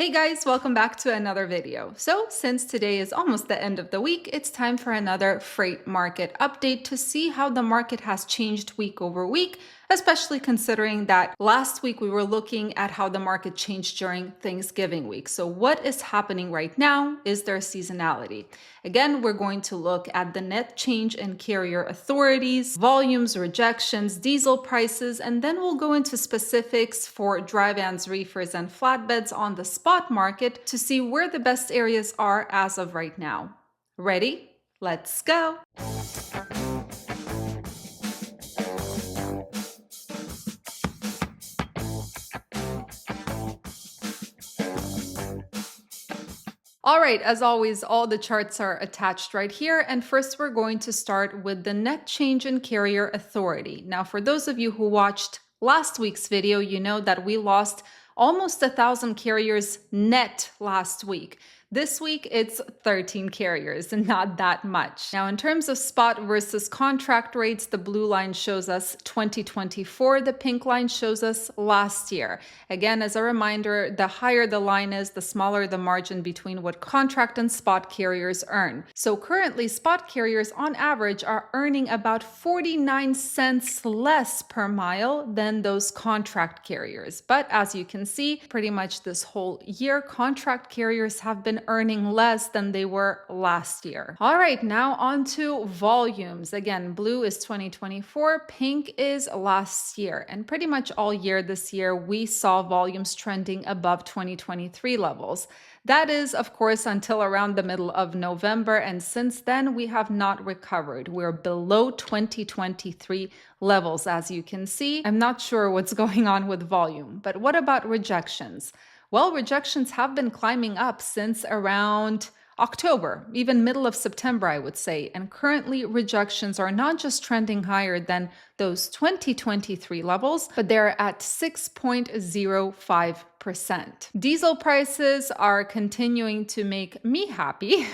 Hey guys, welcome back to another video. So since today is almost the end of the week, it's time for another freight market update to see how the market has changed week over week, especially considering that last week we were looking at how the market changed during Thanksgiving week. So what is happening right now? Is there seasonality? Again, we're going to look at the net change in carrier authorities, volumes, rejections, diesel prices, and then we'll go into specifics for dry vans, reefers, and flatbeds on the spot market to see where the best areas are as of right now. Ready? Let's go! All right, as always, all the charts are attached right here. And first, we're going to start with the net change in carrier authority. Now, for those of you who watched last week's video, you know that we lost almost 1,000 carriers net last week. This week, it's 13 carriers, and not that much. Now, in terms of spot versus contract rates, the blue line shows us 2024, the pink line shows us last year. Again, as a reminder, the higher the line is, the smaller the margin between what contract and spot carriers earn. So currently, spot carriers on average are earning about 49 cents less per mile than those contract carriers. But as you can see, pretty much this whole year, contract carriers have been earning less than they were last year. All right, now on to volumes. Again, blue is 2024, pink is last year. And pretty much all year this year, we saw volumes trending above 2023 levels. That is, of course, until around the middle of November. And since then, we have not recovered. We're below 2023 levels, as you can see. I'm not sure what's going on with volume, but what about rejections? Well, rejections have been climbing up since around October, even middle of September, I would say. And currently, rejections are not just trending higher than those 2023 levels, but they're at 6.05%. Diesel prices are continuing to make me happy.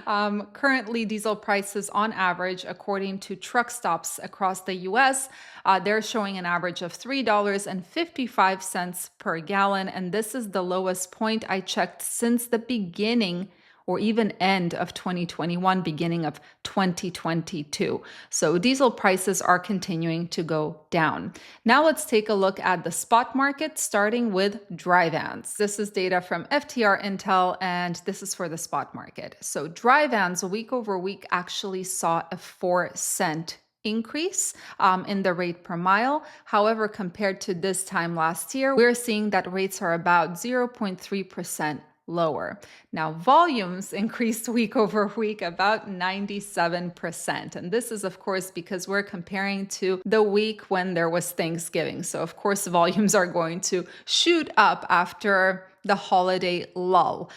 Currently, diesel prices on average, according to truck stops across the US, they're showing an average of $3.55 per gallon. And this is the lowest point I checked since the beginning or even end of 2021, beginning of 2022. So diesel prices are continuing to go down. Now let's take a look at the spot market, starting with dry vans. This is data from FTR Intel, and this is for the spot market. So dry vans week over week actually saw a 4-cent increase in the rate per mile. However, compared to this time last year, we're seeing that rates are about 0.3% lower. Now, volumes increased week over week about 97%. And this is, of course, because we're comparing to the week when there was Thanksgiving. So, of course, volumes are going to shoot up after the holiday lull,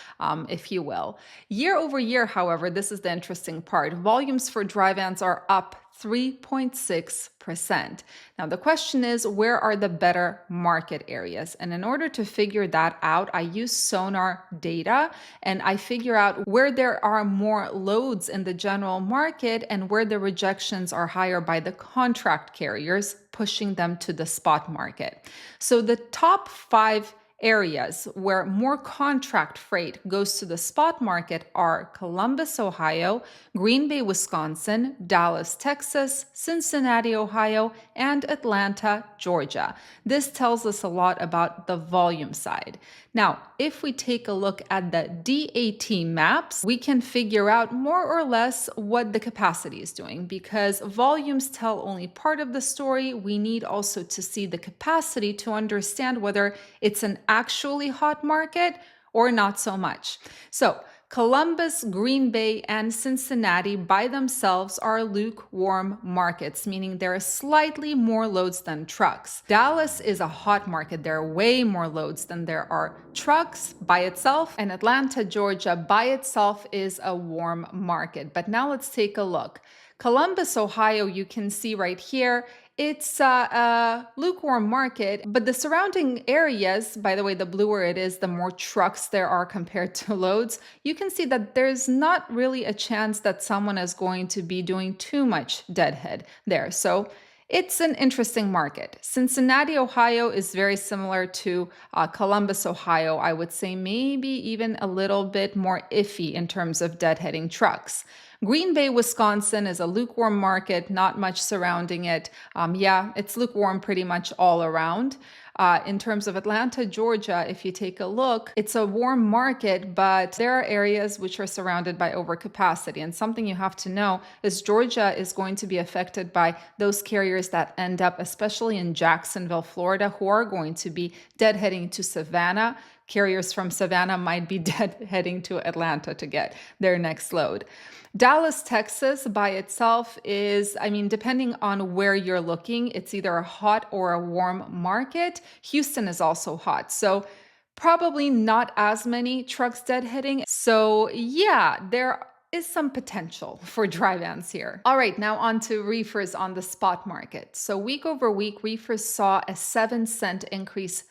if you will. Year over year, however, this is the interesting part. Volumes for dry vans are up 3.6%. Now, the question is, where are the better market areas? And in order to figure that out, I use sonar data and I figure out where there are more loads in the general market and where the rejections are higher by the contract carriers, pushing them to the spot market. So the top 5 areas where more contract freight goes to the spot market are Columbus, Ohio, Green Bay, Wisconsin, Dallas, Texas, Cincinnati, Ohio, and Atlanta, Georgia. This tells us a lot about the volume side. Now, if we take a look at the DAT maps, we can figure out more or less what the capacity is doing, because volumes tell only part of the story. We need also to see the capacity to understand whether it's an actually hot market or not so much. So Columbus, Green Bay, and Cincinnati by themselves are lukewarm markets, meaning there are slightly more loads than trucks. Dallas is a hot market. There are way more loads than there are trucks by itself, and Atlanta, Georgia by itself is a warm market. But now let's take a look. Columbus, Ohio, you can see right here, it's a lukewarm market, but the surrounding areas, by the way, the bluer it is, the more trucks there are compared to loads, you can see that there's not really a chance that someone is going to be doing too much deadhead there. So It's an interesting market. Cincinnati, Ohio is very similar to Columbus, Ohio. I would say maybe even a little bit more iffy in terms of deadheading trucks. Green Bay, Wisconsin is a lukewarm market, not much surrounding it. Yeah, it's lukewarm pretty much all around. In terms of Atlanta, Georgia, if you take a look, it's a warm market, but there are areas which are surrounded by overcapacity. And something you have to know is Georgia is going to be affected by those carriers that end up, especially in Jacksonville, Florida, who are going to be deadheading to Savannah. Carriers from Savannah might be deadheading to Atlanta to get their next load. Dallas, Texas by itself is, depending on where you're looking, it's either a hot or a warm market. Houston is also hot. So probably not as many trucks deadheading. So yeah, there is some potential for dry vans here. All right, now on to reefers on the spot market. So week over week, reefers saw a 7-cent increase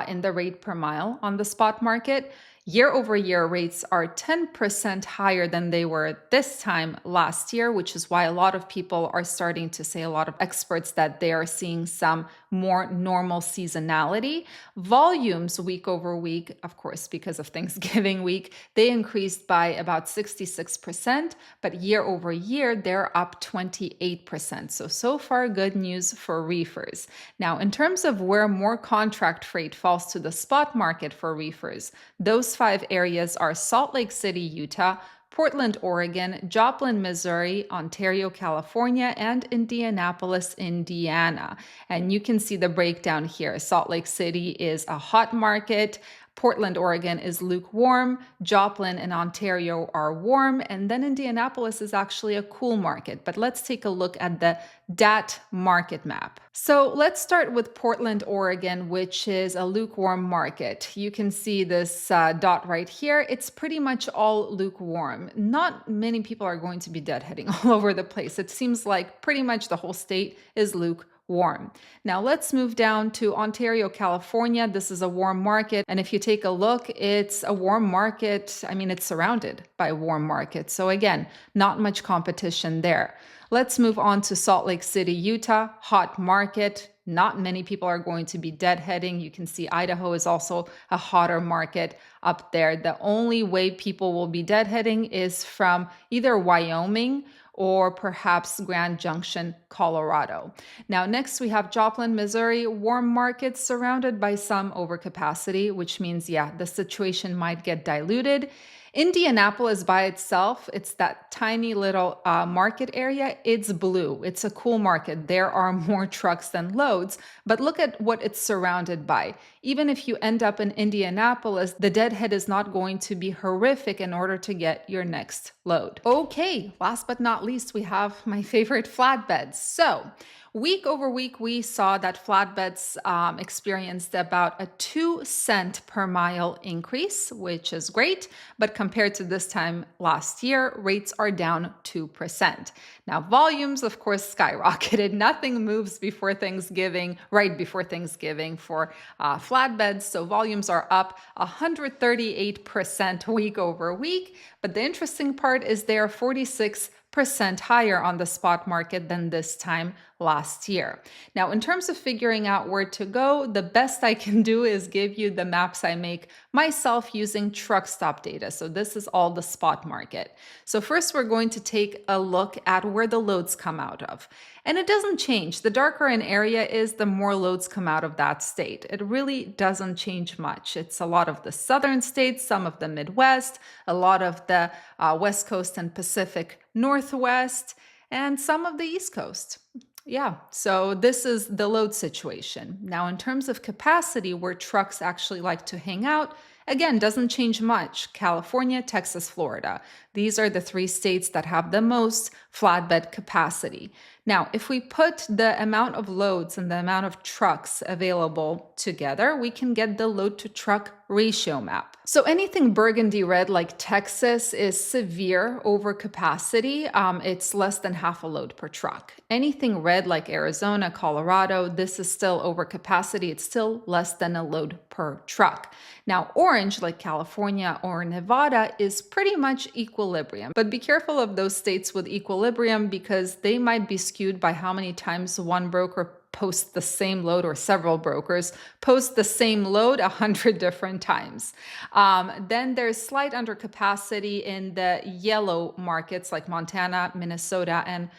in the rate per mile on the spot market. Year over year rates are 10% higher than they were this time last year, which is why a lot of people are starting to say, a lot of experts, that they are seeing some more normal seasonality. Volumes week over week, of course, because of Thanksgiving week, they increased by about 66%, but year over year, they're up 28%. So far, good news for reefers. Now, in terms of where more contract freight falls to the spot market for reefers, those 5 areas are Salt Lake City, Utah, Portland, Oregon, Joplin, Missouri, Ontario, California, and Indianapolis, Indiana. And you can see the breakdown here. Salt Lake City is a hot market. Portland, Oregon is lukewarm. Joplin and Ontario are warm. And then Indianapolis is actually a cool market. But let's take a look at the DAT market map. So let's start with Portland, Oregon, which is a lukewarm market. You can see this dot right here. It's pretty much all lukewarm. Not many people are going to be deadheading all over the place. It seems like pretty much the whole state is lukewarm. Now let's move down to Ontario, California. This is a warm market. And if you take a look, it's a warm market. It's surrounded by warm markets. So again, not much competition there. Let's move on to Salt Lake City, Utah, hot market. Not many people are going to be deadheading. You can see Idaho is also a hotter market up there. The only way people will be deadheading is from either Wyoming or perhaps Grand Junction, Colorado. Now, next we have Joplin, Missouri, warm market surrounded by some overcapacity, which means, yeah, the situation might get diluted. Indianapolis by itself, it's that tiny little market area. It's blue. It's a cool market. There are more trucks than loads, but look at what it's surrounded by. Even if you end up in Indianapolis, the deadhead is not going to be horrific in order to get your next load. Okay, last but not least, we have my favorite flatbeds. So week over week, we saw that flatbeds experienced about a 2-cent per mile increase, which is great. But compared to this time last year, rates are down 2%. Now, volumes, of course, skyrocketed. Nothing moves before Thanksgiving, right before Thanksgiving for flatbeds. So volumes are up 138% week over week. But the interesting part is they are 46% higher on the spot market than this time last year. Now, in terms of figuring out where to go, the best I can do is give you the maps I make myself using truck stop data. So this is all the spot market. So first we're going to take a look at where the loads come out of. And it doesn't change. The darker an area is, the more loads come out of that state. It really doesn't change much. It's a lot of the southern states, some of the Midwest, a lot of the West Coast and Pacific Northwest, and some of the East Coast. Yeah, so this is the load situation. Now, in terms of capacity, where trucks actually like to hang out, again, doesn't change much. California, Texas, Florida. These are the 3 states that have the most flatbed capacity. Now, if we put the amount of loads and the amount of trucks available together, we can get the load to truck ratio map. So anything burgundy red like Texas is severe overcapacity. It's less than half a load per truck. Anything red like Arizona, Colorado, this is still overcapacity. It's still less than a load per truck. Now, orange like California or Nevada is pretty much equilibrium. But be careful of those states with equilibrium because they might be skewed skewed by how many times one broker posts the same load, or several brokers post the same load 100 different times. Then there's slight undercapacity in the yellow markets like Montana, Minnesota, and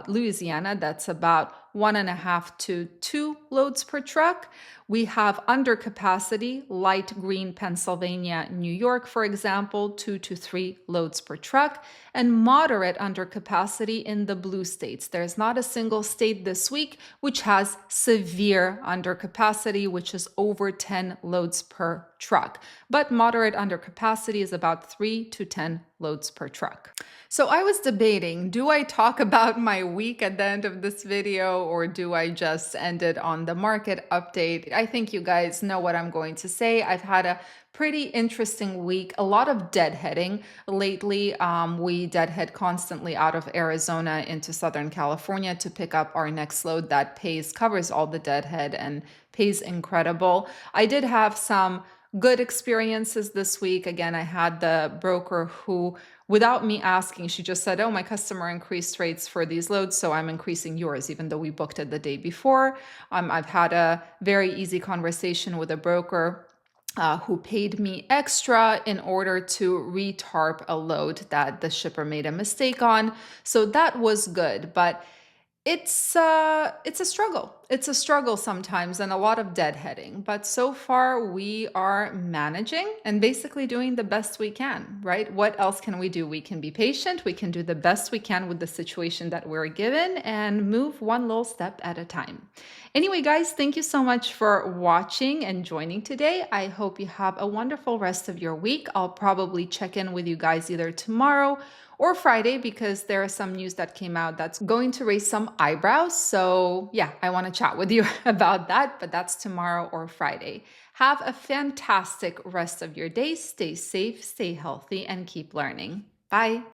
Louisiana. That's about 1.5 to 2 loads per truck. We have undercapacity, light green Pennsylvania, New York, for example, 2 to 3 loads per truck, and moderate undercapacity in the blue states. There's not a single state this week which has severe undercapacity, which is over 10 loads per truck. But moderate undercapacity is about 3 to 10 loads per truck. So I was debating, do I talk about my week at the end of this video, or do I just end it on the market update? I think you guys know what I'm going to say. I've had a pretty interesting week, a lot of deadheading lately. We deadhead constantly out of Arizona into Southern California to pick up our next load that covers all the deadhead and pays incredible. I did have some good experiences this week. Again, I had the broker who, without me asking, she just said, oh, my customer increased rates for these loads, so I'm increasing yours, even though we booked it the day before. I've had a very easy conversation with a broker who paid me extra in order to retarp a load that the shipper made a mistake on. So that was good, but it's a struggle. It's a struggle sometimes, and a lot of deadheading. But so far we are managing and basically doing the best we can, right? What else can we do? We can be patient. We can do the best we can with the situation that we're given and move one little step at a time. Anyway, guys, thank you so much for watching and joining today. I hope you have a wonderful rest of your week. I'll probably check in with you guys either tomorrow or Friday, because there is some news that came out that's going to raise some eyebrows. So yeah, I want to chat with you about that, but that's tomorrow or Friday. Have a fantastic rest of your day. Stay safe, stay healthy, and keep learning. Bye.